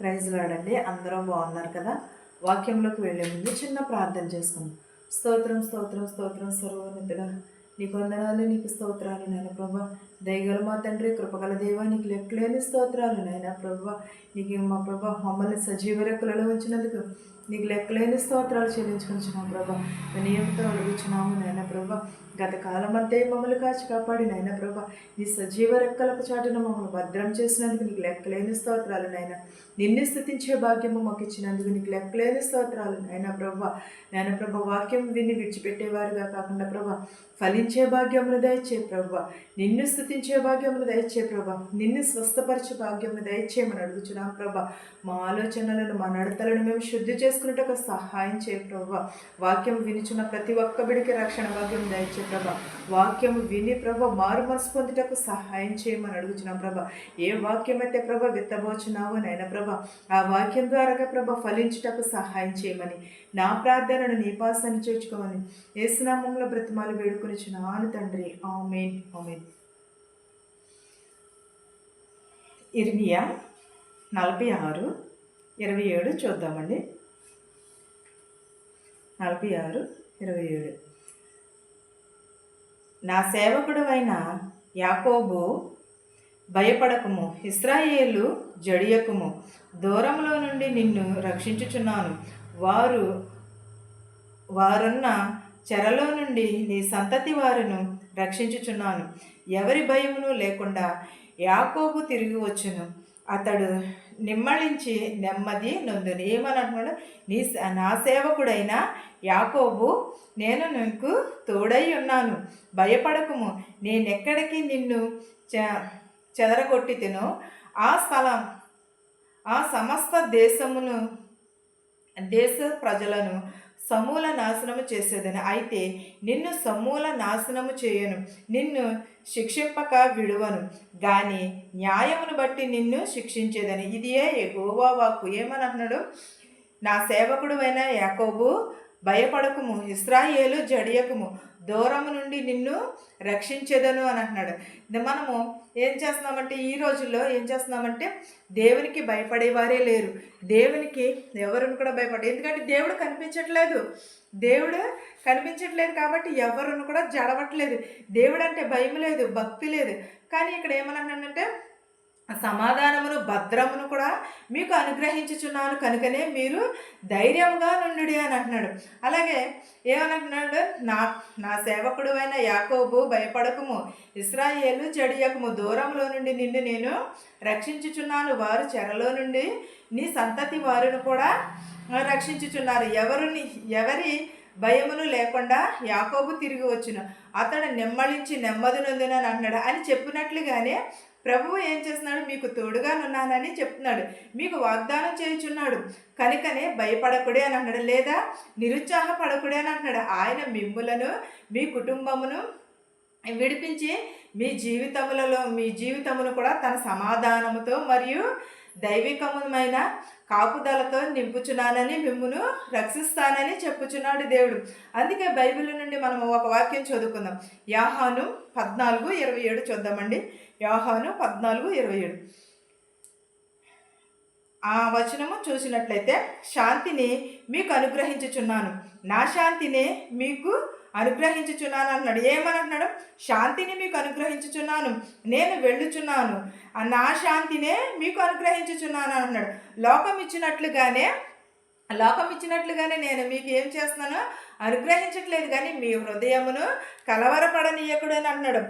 Praise లాడండి. అందరూ బాగున్నారు కదా. వాక్యంలోకి వెళ్ళే ముందు చిన్న ప్రార్థన చేసుకుందాం. స్తోత్రం స్తోత్రం స్తోత్రం సర్వోన్నతుడా, నీకు వందనాలు, నీకు స్తోత్రాలు నాయన ప్రభా. దయగల మా తండ్రి, కృపగల దేవా, నీకు లెక్కలేని స్తోత్రాలు నాయన ప్రభా. నీకు మా ప్రభా మమ్మల్ని సజీవ రెక్కలలో ఉంచినందుకు నీకు లెక్కలేని స్తోత్రాలు చెల్లించుకుంటున్నాం ప్రభా. నియమతో అడుగుచున్నాము నాయన ప్రభా. గత కాలం అంతే మమ్మల్ని కాచి కాపాడి నాయన ప్రభా, నీ సజీవ రెక్కలకు చాటున మమ్మల్ని భద్రం చేసినందుకు నీకు లెక్కలేని స్తోత్రాలు నాయన. నిన్ను స్తుతించే భాగ్యము మాకు ఇచ్చినందుకు నీకు లెక్కలేని స్తోత్రాలు నాయన ప్రభా. వాక్యం విని విడిచిపెట్టేవారుగా కాకుండా ప్రభా, ఫలించే భాగ్యమును దయచే ప్రభా. నిన్ను స్తుతించే భాగ్యమును దయచే ప్రభా. నిన్ను స్వస్థపరిచే భాగ్యమును దయచేయమని అడుగుచున్నాం ప్రభా. మా ఆలోచనలను, మా నడతలను మేము శుద్ధి చేసుకున్నట్టుగా సహాయం చేయ ప్రభా. వాక్యం వినిచున్న ప్రతి ఒక్క బిడికి రక్షణ భాగ్యం దయచే ప్రభా. వాక్యం విని ప్రభా మారు మనసు పొందుటకు సహాయం చేయమని అడుగుచున్నాం ప్రభా. ఏ వాక్యం అయితే ప్రభా విత్తబోచున్నావో నైనా ప్రభా, ఆ వాక్యం ద్వారా ప్రభా ఫలించుటకు సహాయం చేయమని, నా ప్రార్థనను నీ పాసాన్ని చేర్చుకోమని యేసునామములో బ్రతిమాలు వేడుకొనిచున్నాను తండ్రి. ఆమేన్ ఆమేన్. ఇర్మియా 46:27 చూద్దామండి. 46:27. నా సేవకుడు అయిన యాకోబు భయపడకుము, ఇశ్రాయేలు జడియకుము. దూరంలో నుండి నిన్ను రక్షించుచున్నాను. వారున్న చెరలో నుండి నీ సంతతి వారును రక్షించుచున్నాను. ఎవరి భయమును లేకుండా యాకోబు తిరిగి వచ్చును. అతడు నిమ్మళించి నెమ్మది నొందును. ఏమనంటున్నాడు? నా సేవకుడైన యాకోబు, నేను నీకు తోడై ఉన్నాను, భయపడకుము. నేనెక్కడికి నిన్ను చెదరగొట్టి తినో ఆ సమస్త దేశ ప్రజలను సమూల నాశనము చేసేదని. అయితే నిన్ను సమూల నాశనము చేయను, నిన్ను శిక్షింపక విడువను, గాని న్యాయమును బట్టి నిన్ను శిక్షించేదని. ఇదియే యెహోవా వాక్కు. ఏమని అంటున్నాడు? నా సేవకుడు అయిన యాకోబు భయపడకుము, ఇశ్రాయేలు జడియకుము, దూరము నుండి నిన్ను రక్షించేదను అని అంటున్నాడు. మనము ఏం చేస్తున్నామంటే, ఈ రోజుల్లో ఏం చేస్తున్నామంటే, దేవునికి భయపడేవారే లేరు. దేవునికి ఎవరిని కూడా ఎందుకంటే దేవుడు కనిపించట్లేదు కాబట్టి ఎవరిని కూడా జడవట్లేదు. దేవుడు అంటే భయం లేదు, భక్తి లేదు. కానీ ఇక్కడ ఏమన్నాడంటే, సమాధానమును భద్రమును కూడా మీకు అనుగ్రహించుచున్నాను, కనుకనే మీరు ధైర్యంగా నుండి అని అంటున్నాడు. అలాగే ఏమనంటున్నాడు? నా సేవకుడు అయిన యాకోబు భయపడకుము, ఇశ్రాయేలు జడియకుము. దూరంలో నుండి నిన్ను నేను రక్షించుచున్నాను. వారు చెరలో నుండి నీ సంతతి వారిని కూడా రక్షించుచున్నారు. ఎవరి భయమును లేకుండా యాకోబు తిరిగి వచ్చును. అతడు నెమ్మళించి నెమ్మది నొందునని అన్నాడు అని చెప్పినట్లుగానే ప్రభువు ఏం చేస్తున్నాడు? మీకు తోడుగా ఉన్నానని చెప్తున్నాడు, మీకు వాగ్దానం చేయుచున్నాడు. కనుకనే భయపడకుడే అని అన్నాడు, లేదా నిరుత్సాహపడకుడే అని అంటున్నాడు. ఆయన మిమ్ములను, మీ కుటుంబమును విడిపించి మీ జీవితమును కూడా తన సమాధానముతో మరియు దైవికమైన కాపుదలతో నింపుచున్నానని, మిమ్మును రక్షిస్తానని చెప్పుచున్నాడు దేవుడు. అందుకే బైబిల్ నుండి మనం ఒక వాక్యం చదువుకుందాం. యోహాను 14:27 చూద్దామండి. యోహాను 14:27. ఆ వచనము చూసినట్లయితే, శాంతిని మీకు అనుగ్రహించుచున్నాను, నా శాంతిని మీకు అనుగ్రహించుచున్నాను అన్నాడు. ఏమని అంటున్నాడు? శాంతిని మీకు అనుగ్రహించుచున్నాను, నేను వెళ్ళుచున్నాను, నా శాంతినే మీకు అనుగ్రహించుచున్నాను అన్నాడు. లోకం ఇచ్చినట్లుగానే నేను మీకు ఏం చేస్తున్నాను? అనుగ్రహించట్లేదు. కానీ మీ హృదయమును కలవరపడనీయకుడు అని అంటున్నాడు,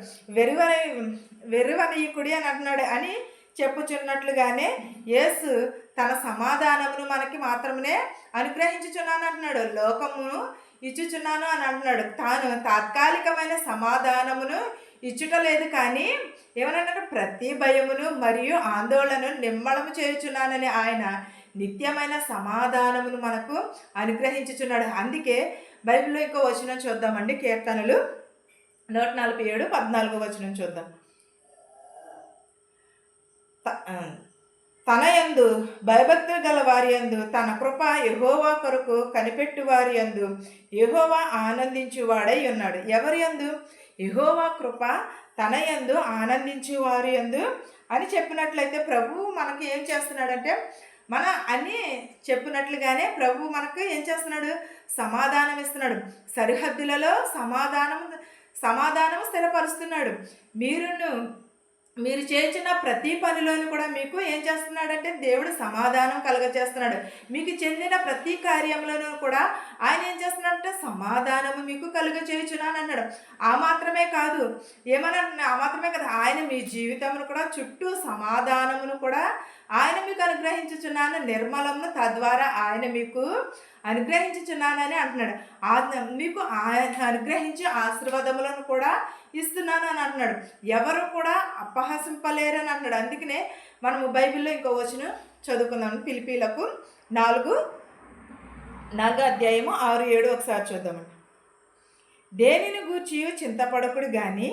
వెర్రవనీయకుడి అని అంటున్నాడు అని చెప్పుచున్నట్లుగానే యేసు తన సమాధానమును మనకి మాత్రమే అనుగ్రహించుచున్నాను అంటున్నాడు. లోకమును ఇచ్చుచున్నాను అని అంటున్నాడు. తాను తాత్కాలికమైన సమాధానమును ఇచ్చుట లేదు, కానీ ఏమనంటే ప్రతి భయమును మరియు ఆందోళనను నిమ్మళము చేయుచున్నానని ఆయన నిత్యమైన సమాధానమును మనకు అనుగ్రహించుచున్నాడు. అందుకే బైబిల్లో ఇంకో వచనం చూద్దామండి. కీర్తనలు 147:14 వచనం చూద్దాం. తన యందు భయభక్తులు గల వారి యందు తన కృప యెహోవా కొరకు కనిపెట్టు వారి యందు యెహోవా ఆనందించువాడై ఉన్నాడు. ఎవరి యందు? యెహోవా కృప తన యందు ఆనందించు వారి యందు అని చెప్పినట్లయితే ప్రభువు మనకి ఏం చేస్తున్నాడంటే, మన అని చెప్పినట్లుగానే ప్రభు మనకు ఏం చేస్తున్నాడు? సమాధానం ఇస్తున్నాడు. సరిహద్దులలో సమాధానం స్థిరపరుస్తున్నాడు. మీరు చేసిన ప్రతి పనిలోనూ కూడా మీకు ఏం చేస్తున్నాడంటే దేవుడు సమాధానం కలగజేస్తున్నాడు. మీకు చెందిన ప్రతి కార్యంలోనూ కూడా ఆయన ఏం చేస్తున్నాడంటే సమాధానము మీకు కలుగజేయుచున్నాను అన్నాడు. ఆ మాత్రమే కాదు ఆయన మీ జీవితమును కూడా చుట్టూ సమాధానమును కూడా ఆయన మీకు అనుగ్రహించుచున్నాను, నిర్మలమును తద్వారా ఆయన మీకు అనుగ్రహించుచున్నానని అంటున్నాడు. మీకు ఆయన అనుగ్రహించి ఆశీర్వాదములను కూడా ఇస్తున్నాను అని అంటున్నాడు. ఎవరు కూడా అపహసింపలేరని అంటున్నాడు. అందుకనే మనము బైబిల్లో ఇంకో వచనం చదువుకుందాం. ఫిలిప్పీలకు 4 అధ్యాయము 6, 7 ఒకసారి చూద్దామండి. దేనిని గూర్చి చింతపడకుడు కానీ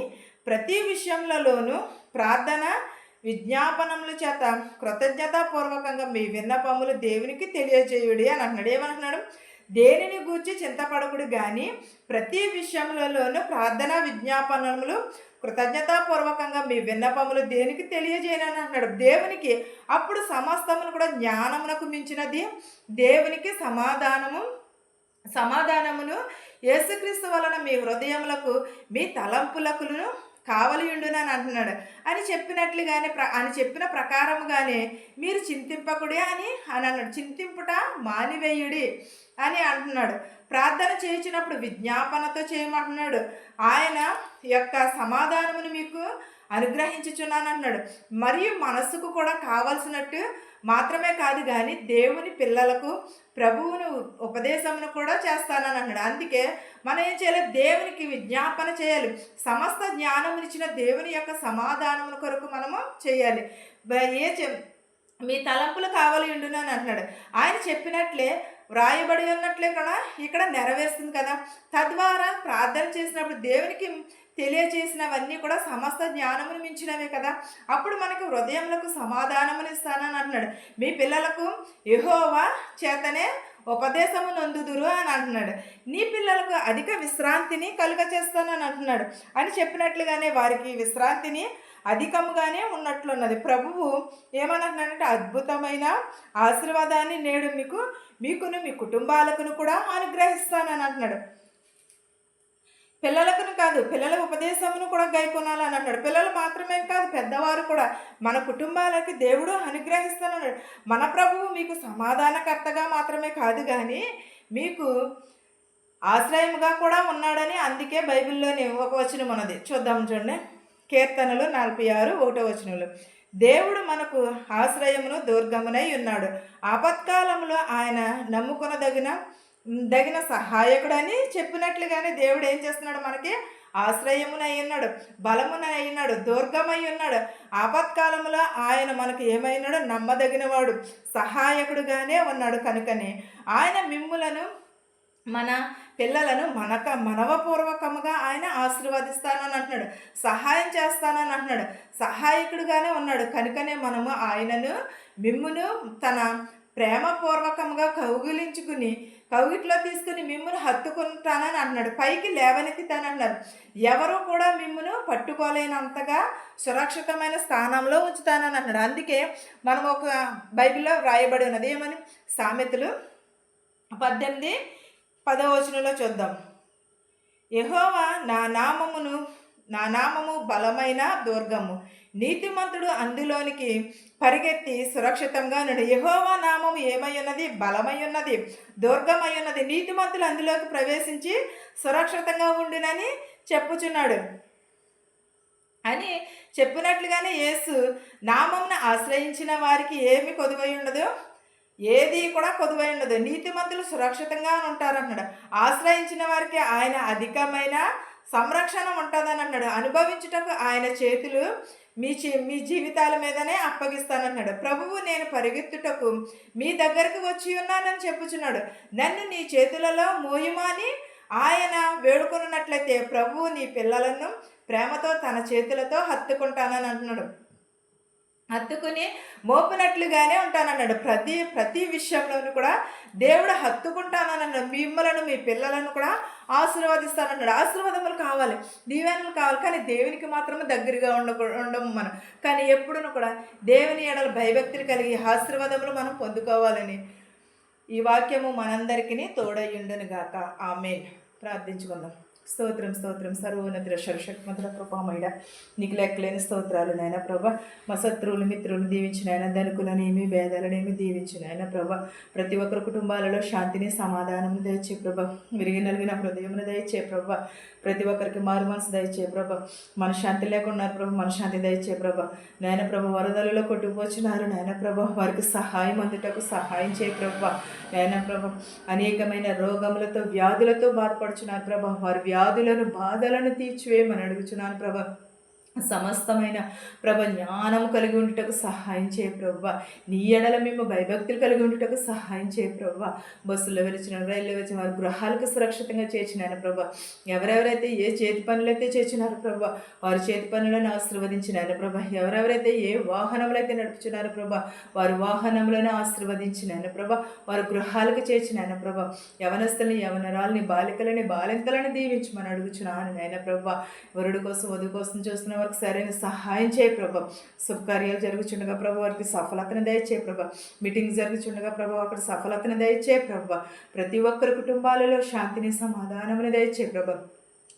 ప్రతి విషయంలోనూ ప్రార్థన విజ్ఞాపనముల చేత కృతజ్ఞతాపూర్వకంగా మీ విన్నపములు దేవునికి తెలియజేయుడి అని అంటున్నాడు. ఏమంటున్నాడు? దేనిని గూర్చి చింతపడకుడు కానీ ప్రతి విషయంలోనూ ప్రార్థన విజ్ఞాపనములు కృతజ్ఞతాపూర్వకంగా మీ విన్నపములు దేనికి తెలియజేయనని అంటున్నాడు. దేవునికి అప్పుడు సమస్తమును కూడా జ్ఞానమునకు మించినది దేవునికి సమాధానమును యేసుక్రీస్తు వలన మీ హృదయములకు మీ తలంపులకును కావలి ఉండునని అంటున్నాడు. అని చెప్పిన ప్రకారముగానే మీరు చింతింపకుడి అని అన్నాడు. చింతింపుట మానివేయుడి అని అంటున్నాడు. ప్రార్థన చేయించినప్పుడు విజ్ఞాపనతో చేయమంటున్నాడు. ఆయన యొక్క సమాధానమును మీకు అనుగ్రహించుచున్నాను అన్నాడు. మరియు మనస్సుకు కూడా కావలసినట్టు మాత్రమే కాదు కానీ దేవుని పిల్లలకు ప్రభువును ఉపదేశమును కూడా చేస్తానని అన్నాడు. అందుకే మనం ఏం చేయాలి? దేవునికి విజ్ఞాపన చేయాలి. సమస్త జ్ఞానమునిచ్చిన దేవుని యొక్క సమాధానముల కొరకు మనము చేయాలి. మీ తలంపులు కావాలి ఉండునని అంటున్నాడు. ఆయన చెప్పినట్లే వ్రాయబడి ఉన్నట్లే కూడా ఇక్కడ నెరవేరుస్తుంది కదా. తద్వారా ప్రార్థన చేసినప్పుడు దేవునికి తెలియచేసినవన్నీ కూడా సమస్త జ్ఞానమును మించినవే కదా. అప్పుడు మనకు హృదయములకు సమాధానమును ఇస్తానని అంటున్నాడు. మీ పిల్లలకు యెహోవా చేతనే ఉపదేశము నొందుదురు అని అంటున్నాడు. నీ పిల్లలకు అధిక విశ్రాంతిని కలుగచేస్తానని అంటున్నాడు. అని చెప్పినట్లుగానే వారికి విశ్రాంతిని అధికముగానే ఉన్నట్లున్నది. ప్రభువు ఏమనంటున్నాడంటే అద్భుతమైన ఆశీర్వాదాన్ని నేడు మీకును మీ కుటుంబాలకును కూడా అనుగ్రహిస్తానని అంటున్నాడు. పిల్లలకును కాదు, పిల్లల ఉపదేశమును కూడా గైకొనాలని అన్నాడు. పిల్లలు మాత్రమే కాదు, పెద్దవారు కూడా మన కుటుంబాలకి దేవుడు అనుగ్రహిస్తానన్నాడు. మన ప్రభువు మీకు సమాధానకర్తగా మాత్రమే కాదు కానీ మీకు ఆశ్రయముగా కూడా ఉన్నాడని అందుకే బైబిల్లోని ఒక వచనం ఉన్నది. చూద్దాం చూడండి. కీర్తనలు 46, 1వ వచనంలో దేవుడు మనకు ఆశ్రయమును దుర్గమునై ఉన్నాడు. ఆపత్కాలంలో ఆయన నమ్ముకొనదగిన సహాయకుడని చెప్పినట్లుగానే దేవుడు ఏం చేస్తున్నాడు? మనకి ఆశ్రయమునై ఉన్నాడు, బలమునై ఉన్నాడు, దుర్గమై ఉన్నాడు. ఆపత్కాలంలో ఆయన మనకు ఏమైనాడు? నమ్మదగినవాడు, సహాయకుడుగానే ఉన్నాడు. కనుకనే ఆయన మిమ్ములను మన పిల్లలను మనవపూర్వకముగా ఆయన ఆశీర్వదిస్తానని అంటున్నాడు, సహాయం చేస్తానని అంటున్నాడు, సహాయకుడుగానే ఉన్నాడు. కనుకనే మనము ఆయనను మిమ్మును తన ప్రేమపూర్వకంగా కౌగిట్లో తీసుకుని మిమ్మును హత్తుకుంటానని అంటున్నాడు, పైకి లేవనెత్తుతానన్నారు. ఎవరు కూడా మిమ్మును పట్టుకోలేనంతగా సురక్షితమైన స్థానంలో ఉంచుతానని అంటున్నాడు. అందుకే మనం ఒక బైబిల్లో వ్రాయబడి ఉన్నది ఏమని? సామెతలు 18, 10వ వచనంలో చూద్దాం. యెహోవా నా నామము బలమైన దుర్గము, నీతిమంతుడు అందులోనికి పరిగెత్తి సురక్షితంగా ఉన్నాడు. యెహోవా నామము ఏమై ఉన్నది? బలమై ఉన్నది, దుర్గమై ఉన్నది. నీతిమంతులు అందులోకి ప్రవేశించి సురక్షితంగా ఉండునని చెప్పుచున్నాడు అని చెప్పినట్లుగానే యేసు నామమును ఆశ్రయించిన వారికి ఏమి కొదువై ఉండదు, ఏది కూడా కొదువై ఉండదు. నీతిమంతులు సురక్షితంగా ఉంటారన్నాడు. ఆశ్రయించిన వారికి ఆయన అధికమైన సంరక్షణ ఉంటుందని అన్నాడు. అనుభవించుటకు ఆయన చేతులు మీ జీవితాల మీదనే అప్పగిస్తానన్నాడు. ప్రభువు నేను పరిగెత్తుటకు మీ దగ్గరకు వచ్చి ఉన్నానని చెప్పుచున్నాడు. నన్ను నీ చేతులలో మోయుమని ఆయన వేడుకొనున్నట్లయితే ప్రభువు నీ పిల్లలను ప్రేమతో తన చేతులతో హత్తుకుంటానని అంటున్నాడు. హత్తుకుని మోపినట్లుగానే ఉంటానన్నాడు. ప్రతి ప్రతి విషయంలోనూ కూడా దేవుడు హత్తుకుంటానన్నాడు. మిమ్మలను మీ పిల్లలను కూడా ఆశీర్వదిస్తానన్నాడు. ఆశీర్వాదములు కావాలి, దీవెనలు కావాలి, కానీ దేవునికి మాత్రమే దగ్గరగా ఉండము మనం. కానీ ఎప్పుడును కూడా దేవుని ఎడల భయభక్తులు కలిగి ఆశీర్వాదములు మనం పొందుకోవాలని ఈ వాక్యము మనందరికీ తోడయ్యుండును గాక. ఆమేన్. ప్రార్థించుకుందాం. స్తోత్రం స్తోత్రం సర్వోన్నతుల సర్వశక్తిమంతుల కృపామయుడ, నీకు లెక్కలేని స్తోత్రాలు నాయన ప్రభా. మా శత్రువులు మిత్రులు దీవించిన ఆయన, ధనుకులనేమి భేదాలనేమి దీవించిన ఆయన ప్రభా. ప్రతి ఒక్కరి కుటుంబాలలో శాంతిని సమాధానం దయచే ప్రభా. విరిగి నలిగిన హృదయమును దయచే ప్రభా. ప్రతి ఒక్కరికి మారు మనసు దయచే ప్రభా. మనశ్శాంతి లేకున్నారు ప్రభా, మనశ్శాంతి దయచే ప్రభా. నాయన ప్రభా, వరదలలో కొట్టుకుపోతున్నారు నాయన ప్రభా, వారికి సహాయం అందుటకు సహాయం చేయ ప్రభా. నాయన ప్రభా, అనేకమైన రోగములతో వ్యాధులతో బాధపడుచున్నారు ప్రభా. వారి వ్యాధులను బాధలను తీర్చివేయమని అడుగుచున్నాను ప్రభా. సమస్తమైన ప్రభ జ్ఞానము కలిగి ఉండుటకు సహాయం చేయ ప్రభా. నీ ఎడల మేము భయభక్తులు కలిగి ఉండుటకు సహాయం చేయ ప్రభా. బస్సులో వెలిచిన రైల్లో వచ్చిన వారి గృహాలకు సురక్షితంగా చేర్చినాను ప్రభా. ఎవరెవరైతే ఏ చేతి పనులైతే చేర్చినారు ప్రభా, వారి చేతి పనులను ఆశీర్వదించినారు ప్రభా. ఎవరెవరైతే ఏ వాహనములైతే నడుపుచున్నారో ప్రభా, వారి వాహనములను ఆశీర్వదించినాను ప్రభా. వారి గృహాలకు చేర్చినాను ప్రభా. యవనస్తుల్ని, యవనరాల్ని, బాలికలని, బాలింతలను దీవించమని అడుగుచున్నాను నాయన ప్రభా. వరుడు కోసం వధువు కోసం చూస్తున్న వారికి సరైన సహాయం చేయ ప్రభా. శుభకార్యాలు జరుగుచుండగా ప్రభా, వారికి సఫలతను దయచేయ ప్రభా. మీటింగ్స్ జరుగుచుండగా ప్రభా, అక్కడ సఫలతను దయచేయ ప్రభా. ప్రతి ఒక్కరి కుటుంబాలలో శాంతిని సమాధానముని దయచేయ ప్రభా.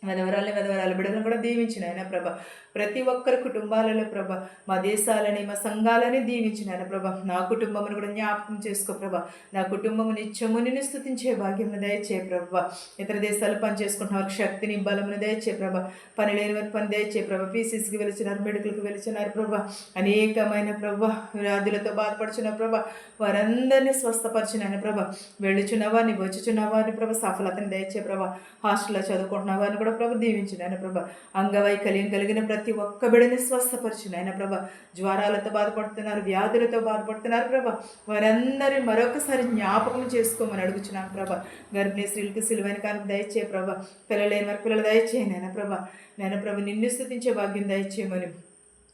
వెధవరాలు బిడ్డలను కూడా దీవించిన ఆయన ప్రభ. ప్రతి ఒక్కరి కుటుంబాలలో ప్రభ, మా దేశాలని, మా సంఘాలని దీవించిన ఆయన ప్రభ. నా కుటుంబమును కూడా జ్ఞాపకం చేసుకో ప్రభ. నా కుటుంబము నిత్యము నిన్ను స్తుతించే భాగ్యమును దయచే ప్రభ. ఇతర దేశాలు పని చేసుకుంటున్న వారికి శక్తిని, బలమును దయచే ప్రభ. పని లేని వారికి పని దయచే ప్రభ. పీసీసీకి వెలిచినారు, మెడికల్కి వెలిచినారు ప్రభ. అనేకమైన ప్రభ వ్యాధులతో బాధపడుచున్న ప్రభ, వారందరినీ స్వస్థపరిచిన ఆయన ప్రభ. వెళ్ళుచున్న వారిని, వచ్చుచున్న వారిని ప్రభ సఫలతని దయచే ప్రభ. హాస్టల్లో చదువుకుంటున్న వారిని కూడా ప్రభ దీవించిన ఆయన ప్రభ. అంగవైకల్యం కలిగిన ప్రతి ఒక్క బిడ్డని స్వస్థపరిచిన ఆయన ప్రభ. జ్వరాలతో బాధపడుతున్నారు, వ్యాధులతో బాధపడుతున్నారు ప్రభ. వారందరి మరొకసారి జ్ఞాపకం చేసుకోమని అడుగుచున్నాను ప్రభ. గర్భిణీ స్త్రీలకు సిలువైన కానుక దయచే ప్రభ. పిల్లలేని వారి పిల్లలు దయచేయను ఆయన ప్రభ. నేను ప్రభ నిన్ను స్తుతించే భాగ్యం దయచేయమని,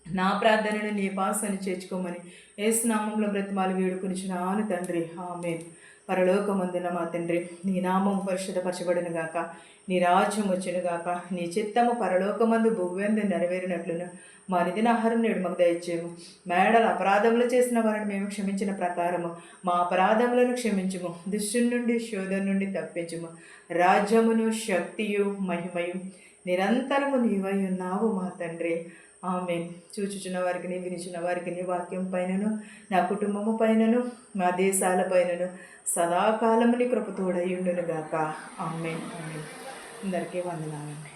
నా ప్రార్థనను నీ పాసని చేర్చుకోమని యేసు నామములో బ్రతిమాలు వేడుకొనిచున్నాను తండ్రి. ఆమేన్. పరలోకమందున మా తండ్రి, నీ నామం పరిశుద్ధపరచబడును గాక, నీ రాజ్యం వచ్చును గాక, నీ చిత్తము పరలోకమందు భూవ్యందు నెరవేరినట్లును మా నిధిన ఆహారం నేడు మాకు దయచేయము. మేడల అపరాధములు చేసిన వారిని మేము క్షమించిన ప్రకారము మా అపరాధములను క్షమించుము. దుష్టుని నుండి, శోధన నుండి తప్పించుము. రాజ్యమును, శక్తియు, మహిమయు నిరంతరము నీవై ఉన్నావు మా తండ్రి. ఆమేన్. చూచుచున్న వారికి, వినిచున్న వారికి నీ వాక్యం పైనను, నా కుటుంబము పైనను, మా దేశాల పైనను సదాకాలము నీ కృప తోడై ఉండును గాక. ఆమేన్. ఆమేన్. అందరికీ వందనాలండి.